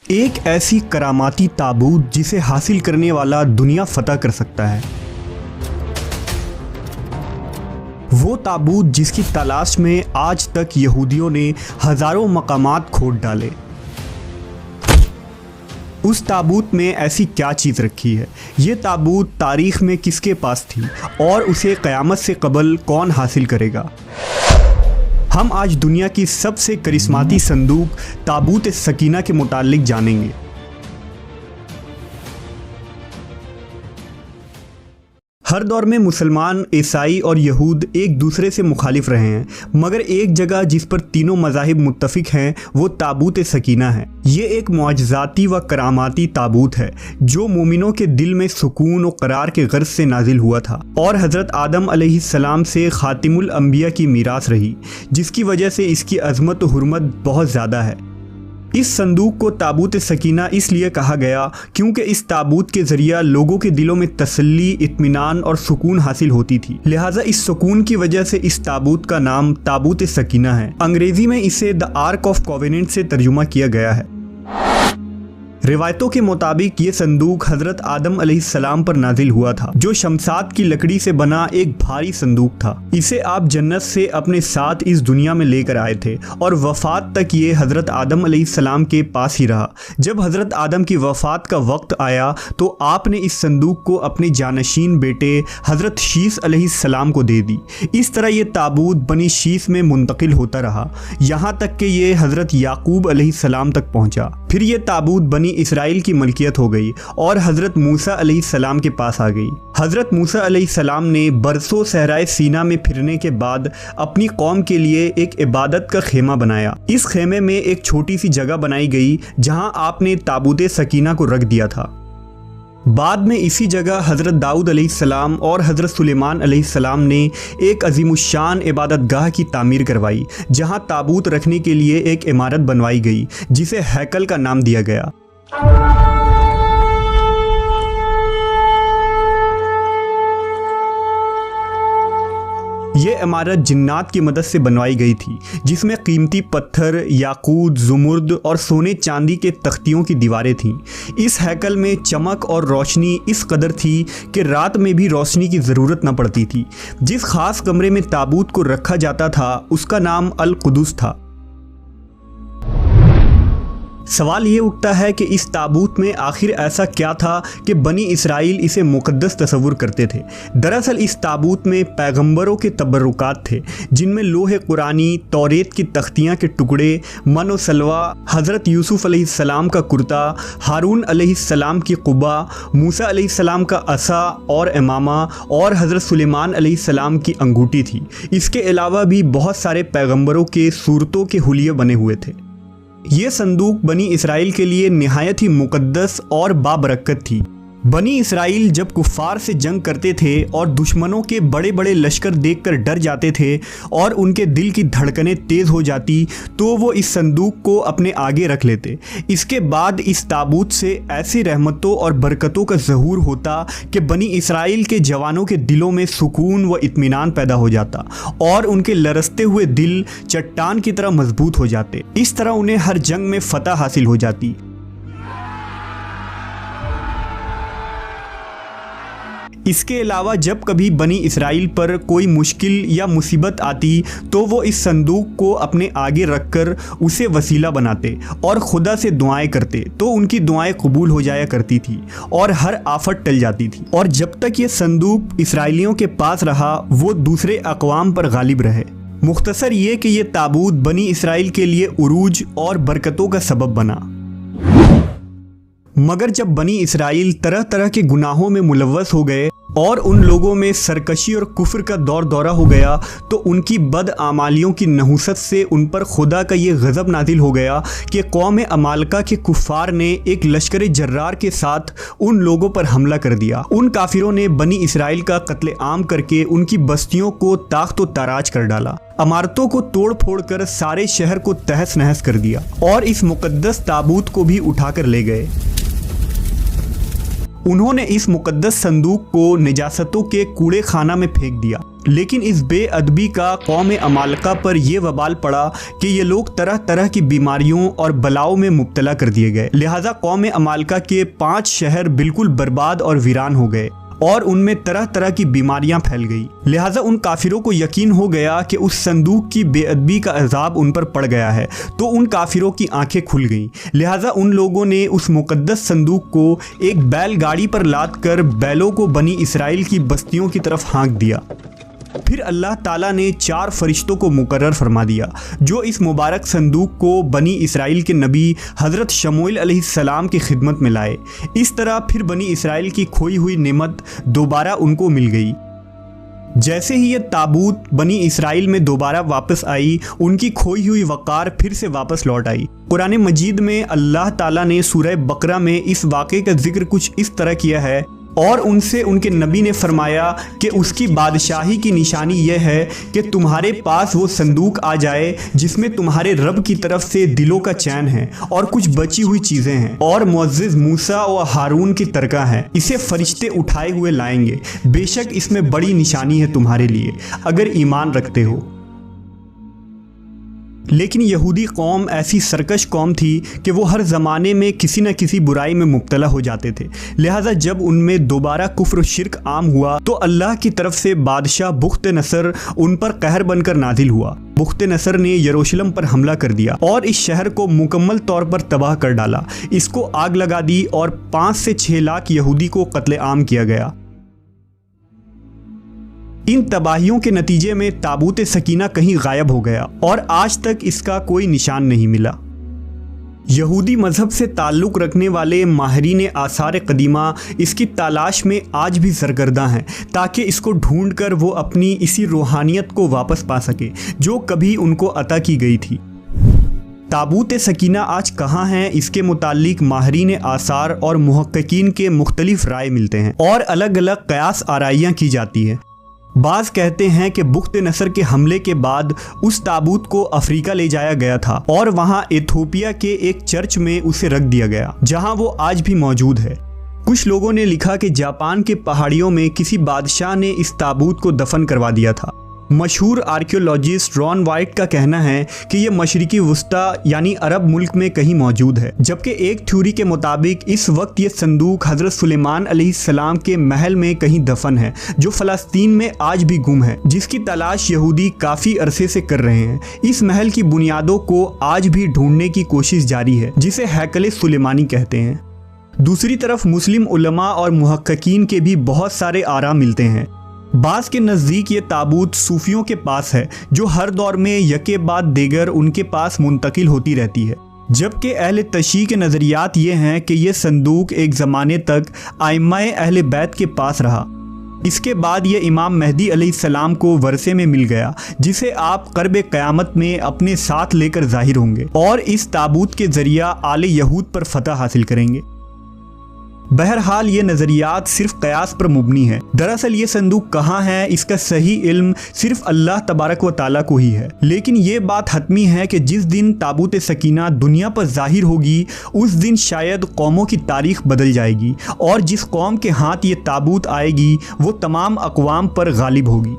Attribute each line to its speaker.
Speaker 1: ایک ایسی کراماتی تابوت جسے حاصل کرنے والا دنیا فتح کر سکتا ہے۔ وہ تابوت جس کی تلاش میں آج تک یہودیوں نے ہزاروں مقامات کھود ڈالے۔ اس تابوت میں ایسی کیا چیز رکھی ہے؟ یہ تابوت تاریخ میں کس کے پاس تھی اور اسے قیامت سے قبل کون حاصل کرے گا؟ ہم آج دنیا کی سب سے کرسماتی صندوق تابوت سکینہ کے متعلق جانیں گے۔ ہر دور میں مسلمان، عیسائی اور یہود ایک دوسرے سے مخالف رہے ہیں، مگر ایک جگہ جس پر تینوں مذاہب متفق ہیں وہ تابوت سکینہ ہے۔ یہ ایک معجزاتی و کراماتی تابوت ہے جو مومنوں کے دل میں سکون و قرار کے غرض سے نازل ہوا تھا اور حضرت آدم علیہ السلام سے خاتم الانبیاء کی میراث رہی، جس کی وجہ سے اس کی عظمت و حرمت بہت زیادہ ہے۔ اس صندوق کو تابوت سکینہ اس لیے کہا گیا کیونکہ اس تابوت کے ذریعہ لوگوں کے دلوں میں تسلی، اطمینان اور سکون حاصل ہوتی تھی، لہٰذا اس سکون کی وجہ سے اس تابوت کا نام تابوت سکینہ ہے۔ انگریزی میں اسے دی آرک آف کووننٹ سے ترجمہ کیا گیا ہے۔ روایتوں کے مطابق یہ صندوق حضرت آدم علیہ السلام پر نازل ہوا تھا، جو شمشاد کی لکڑی سے بنا ایک بھاری صندوق تھا۔ اسے آپ جنت سے اپنے ساتھ اس دنیا میں لے کر آئے تھے اور وفات تک یہ حضرت آدم علیہ السلام کے پاس ہی رہا۔ جب حضرت آدم کی وفات کا وقت آیا تو آپ نے اس صندوق کو اپنے جانشین بیٹے حضرت شیث علیہ السلام کو دے دی۔ اس طرح یہ تابوت بنی شیث میں منتقل ہوتا رہا، یہاں تک کہ یہ حضرت یعقوب علیہ السلام تک پہنچا۔ پھر یہ تابوت بنی اسرائیل کی ملکیت ہو گئی اور حضرت موسیٰ علیہ السلام کے پاس آ گئی۔ حضرت موسیٰ علیہ السلام نے برسوں صحرائے سینا میں پھرنے کے بعد اپنی قوم کے لیے ایک عبادت کا خیمہ بنایا۔ اس خیمے میں ایک چھوٹی سی جگہ بنائی گئی جہاں آپ نے تابوت سکینہ کو رکھ دیا تھا۔ بعد میں اسی جگہ حضرت داؤد علیہ السلام اور حضرت سلیمان علیہ السلام نے ایک عظیم الشان عبادت گاہ کی تعمیر کروائی، جہاں تابوت رکھنے کے لیے ایک عمارت بنوائی گئی جسے ہیکل کا نام دیا گیا۔ یہ عمارت جنات کی مدد سے بنوائی گئی تھی، جس میں قیمتی پتھر، یاقوت، زمرد اور سونے چاندی کے تختیوں کی دیواریں تھیں۔ اس ہیکل میں چمک اور روشنی اس قدر تھی کہ رات میں بھی روشنی کی ضرورت نہ پڑتی تھی۔ جس خاص کمرے میں تابوت کو رکھا جاتا تھا اس کا نام القدس تھا۔ سوال یہ اٹھتا ہے کہ اس تابوت میں آخر ایسا کیا تھا کہ بنی اسرائیل اسے مقدس تصور کرتے تھے؟ دراصل اس تابوت میں پیغمبروں کے تبرکات تھے، جن میں لوح قرآنی، توریت کی تختیاں کے ٹکڑے، من و سلوہ، حضرت یوسف علیہ السلام کا کرتا، ہارون علیہ السلام کی قبا، موسیٰ علیہ السلام کا عصا اور امامہ اور حضرت سلیمان علیہ السلام کی انگوٹھی تھی۔ اس کے علاوہ بھی بہت سارے پیغمبروں کے صورتوں کے حلیے بنے ہوئے تھے۔ یہ صندوق بنی اسرائیل کے لیے نہایت ہی مقدس اور بابرکت تھی۔ بنی اسرائیل جب کفار سے جنگ کرتے تھے اور دشمنوں کے بڑے بڑے لشکر دیکھ کر ڈر جاتے تھے اور ان کے دل کی دھڑکنیں تیز ہو جاتی تو وہ اس صندوق کو اپنے آگے رکھ لیتے۔ اس کے بعد اس تابوت سے ایسی رحمتوں اور برکتوں کا ظہور ہوتا کہ بنی اسرائیل کے جوانوں کے دلوں میں سکون و اطمینان پیدا ہو جاتا اور ان کے لرزتے ہوئے دل چٹان کی طرح مضبوط ہو جاتے۔ اس طرح انہیں ہر جنگ میں فتح حاصل ہو جاتی۔ اس کے علاوہ جب کبھی بنی اسرائیل پر کوئی مشکل یا مصیبت آتی تو وہ اس صندوق کو اپنے آگے رکھ کر اسے وسیلہ بناتے اور خدا سے دعائیں کرتے تو ان کی دعائیں قبول ہو جایا کرتی تھی اور ہر آفت ٹل جاتی تھی۔ اور جب تک یہ صندوق اسرائیلیوں کے پاس رہا وہ دوسرے اقوام پر غالب رہے۔ مختصر یہ کہ یہ تابوت بنی اسرائیل کے لیے عروج اور برکتوں کا سبب بنا۔ مگر جب بنی اسرائیل طرح طرح کے گناہوں میں ملوث ہو گئے اور ان لوگوں میں سرکشی اور کفر کا دور دورہ ہو گیا تو ان کی بدعمالیوں کی نحوست سے ان پر خدا کا یہ غضب نازل ہو گیا کہ قوم عمالقہ کے کفار نے ایک لشکر جرار کے ساتھ ان لوگوں پر حملہ کر دیا۔ ان کافروں نے بنی اسرائیل کا قتل عام کر کے ان کی بستیوں کو تاخت و تاراج کر ڈالا، عمارتوں کو توڑ پھوڑ کر سارے شہر کو تہس نہس کر دیا اور اس مقدس تابوت کو بھی اٹھا کر لے گئے۔ انہوں نے اس مقدس صندوق کو نجاستوں کے کوڑے خانہ میں پھینک دیا۔ لیکن اس بے ادبی کا قوم عمالقہ پر یہ وبال پڑا کہ یہ لوگ طرح طرح کی بیماریوں اور بلاؤں میں مبتلا کر دیے گئے، لہٰذا قوم عمالقہ کے 5 شہر بالکل برباد اور ویران ہو گئے اور ان میں طرح طرح کی بیماریاں پھیل گئی۔ لہٰذا ان کافروں کو یقین ہو گیا کہ اس صندوق کی بے ادبی کا عذاب ان پر پڑ گیا ہے، تو ان کافروں کی آنکھیں کھل گئیں۔ لہٰذا ان لوگوں نے اس مقدس صندوق کو ایک بیل گاڑی پر لاد کر بیلوں کو بنی اسرائیل کی بستیوں کی طرف ہانک دیا۔ پھر اللہ تعالیٰ نے 4 فرشتوں کو مقرر فرما دیا جو اس مبارک صندوق کو بنی اسرائیل کے نبی حضرت شموئیل علیہ السلام کی خدمت میں لائے۔ اس طرح پھر بنی اسرائیل کی کھوئی ہوئی نعمت دوبارہ ان کو مل گئی۔ جیسے ہی یہ تابوت بنی اسرائیل میں دوبارہ واپس آئی، ان کی کھوئی ہوئی وقار پھر سے واپس لوٹ آئی۔ قرآن مجید میں اللہ تعالیٰ نے سورہ بقرہ میں اس واقعے کا ذکر کچھ اس طرح کیا ہے، اور ان سے ان کے نبی نے فرمایا کہ اس کی بادشاہی کی نشانی یہ ہے کہ تمہارے پاس وہ صندوق آ جائے جس میں تمہارے رب کی طرف سے دلوں کا چین ہے اور کچھ بچی ہوئی چیزیں ہیں اور معزز موسیٰ و ہارون کی ترکہ ہیں، اسے فرشتے اٹھائے ہوئے لائیں گے، بے شک اس میں بڑی نشانی ہے تمہارے لیے اگر ایمان رکھتے ہو۔ لیکن یہودی قوم ایسی سرکش قوم تھی کہ وہ ہر زمانے میں کسی نہ کسی برائی میں مبتلا ہو جاتے تھے، لہٰذا جب ان میں دوبارہ کفر و شرک عام ہوا تو اللہ کی طرف سے بادشاہ بخت نصر ان پر قہر بن کر نازل ہوا۔ بخت نصر نے یروشلم پر حملہ کر دیا اور اس شہر کو مکمل طور پر تباہ کر ڈالا، اس کو آگ لگا دی اور 5 سے 6 لاکھ یہودی کو قتل عام کیا گیا۔ ان تباہیوں کے نتیجے میں تابوت سکینہ کہیں غائب ہو گیا اور آج تک اس کا کوئی نشان نہیں ملا۔ یہودی مذہب سے تعلق رکھنے والے ماہرین آثار قدیمہ اس کی تلاش میں آج بھی سرگرداں ہیں تاکہ اس کو ڈھونڈ کر وہ اپنی اسی روحانیت کو واپس پا سکے جو کبھی ان کو عطا کی گئی تھی۔ تابوت سکینہ آج کہاں ہیں، اس کے متعلق ماہرین آثار اور محققین کے مختلف رائے ملتے ہیں اور الگ الگ قیاس آرائیاں کی جاتی ہیں۔ بعض کہتے ہیں کہ بخت نصر کے حملے کے بعد اس تابوت کو افریقہ لے جایا گیا تھا اور وہاں ایتھوپیا کے ایک چرچ میں اسے رکھ دیا گیا جہاں وہ آج بھی موجود ہے۔ کچھ لوگوں نے لکھا کہ جاپان کے پہاڑیوں میں کسی بادشاہ نے اس تابوت کو دفن کروا دیا تھا۔ مشہور آرکیولوجسٹ ران وائٹ کا کہنا ہے کہ یہ مشرقی وسطیٰ یعنی عرب ملک میں کہیں موجود ہے، جبکہ ایک تھیوری کے مطابق اس وقت یہ صندوق حضرت سلیمان علیہ السلام کے محل میں کہیں دفن ہے جو فلسطین میں آج بھی گم ہے، جس کی تلاش یہودی کافی عرصے سے کر رہے ہیں۔ اس محل کی بنیادوں کو آج بھی ڈھونڈنے کی کوشش جاری ہے جسے ہیکل سلیمانی کہتے ہیں۔ دوسری طرف مسلم علماء اور محققین کے بھی بہت سارے آراء ملتے ہیں۔ بعض کے نزدیک یہ تابوت صوفیوں کے پاس ہے جو ہر دور میں یکے بعد دیگر ان کے پاس منتقل ہوتی رہتی ہے، جبکہ اہل تشیع کے نظریات یہ ہیں کہ یہ صندوق ایک زمانے تک ائمہ اہل بیت کے پاس رہا۔ اس کے بعد یہ امام مہدی علیہ السلام کو ورثے میں مل گیا جسے آپ قرب قیامت میں اپنے ساتھ لے کر ظاہر ہوں گے اور اس تابوت کے ذریعہ آل یہود پر فتح حاصل کریں گے۔ بہرحال یہ نظریات صرف قیاس پر مبنی ہے۔ دراصل یہ صندوق کہاں ہے اس کا صحیح علم صرف اللہ تبارک و تعالیٰ کو ہی ہے، لیکن یہ بات حتمی ہے کہ جس دن تابوت سکینہ دنیا پر ظاہر ہوگی اس دن شاید قوموں کی تاریخ بدل جائے گی اور جس قوم کے ہاتھ یہ تابوت آئے گی وہ تمام اقوام پر غالب ہوگی۔